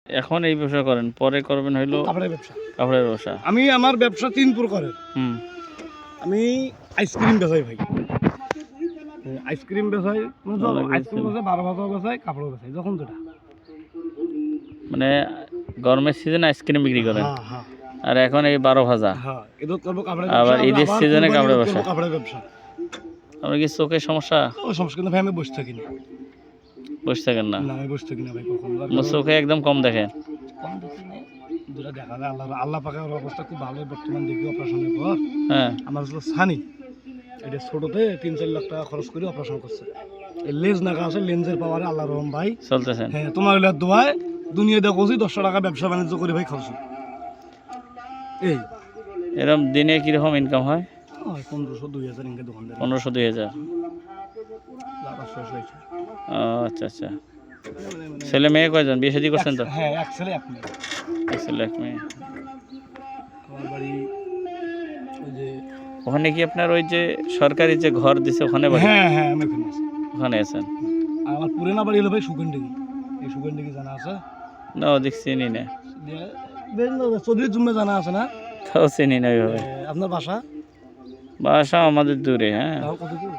এখন এই ব্যবসা করেন, পরে করবেন হইলো কাপড়ের ব্যবসা। কাপড়ের ব্যবসা। আমি আমার ব্যবসা 3 প্রকারের। আমি আইসক্রিম বেচাই ভাই। আইসক্রিম বেচাই, আইসক্রিম বেচাই, 12 ভাজা বেচাই, কাপড় বেচাই, যখন যেটা। মানে গরমের সিজনে আইসক্রিম বিক্রি করেন, হ্যাঁ হ্যাঁ। আর এখন এই 12 ভাজা। হ্যাঁ, এদের করব কাপড়ের আবার ব্যবসা, ঈদের সিজনে কাপড়ের ব্যবসা। কাপড়ের ব্যবসা। আপনার কি চোখের সমস্যা? ও সমস্যা কিন্তু ভাই আমি বসে থাকি না। বসে থাকেন না? না আমি বসে থাকি না ভাই কখনো। আমার চোখে একদম কম দেখেন। কম দেখি না, যেটা দেখা যায় আল্লাহ পাকের অবস্থা খুব ভালো। বর্তমান দেখি অপারেশনের পর হ্যাঁ, আমার হলো সানি, এটা ছোটতে 3-4 লাখ টাকা খরচ করে অপারেশন করছে। এই লেন্স নাকা আছে, লেন্সের পাওয়ারে আল্লাহর রহম ভাই চলতেছেন। হ্যাঁ, তোমার হইলে দোয়ায় দুনিয়া দেখছি 10 টাকা ব্যবসা বাণিজ্য করে ভাই খাওছি। এই এরকম দিনে কিরকম ইনকাম হয়? 1500-2000 ইনকে দোকানদার 1500-2000। লাভ শেষ হয়েছে। আচ্ছা আচ্ছা। ছেলে মেয়ে কয়জন? বিয়ে শাদী করছেন তো? হ্যাঁ, এক ছেলে এক মেয়ে। এক ছেলে এক মেয়ে। আমার বাড়ি ওই যে, ওখানে কি আপনার ওই যে সরকারি যে ঘর দিছে ওখানে বাড়ি? হ্যাঁ হ্যাঁ, আমি ওখানে আছি। ওখানে আছেন? আর আমার পুরানা বাড়ি হলো ভাই সুগন্ডিগি। এই সুগন্ডিগি জানা আছে? না, ওদিক চিনি না। চৌধুরী জুম্মে জানা আছে না? তাও চিনি না ওইভাবে। আপনার বাসা? বাসা আমাদের দূরে। হ্যাঁ, তাও কত দূর?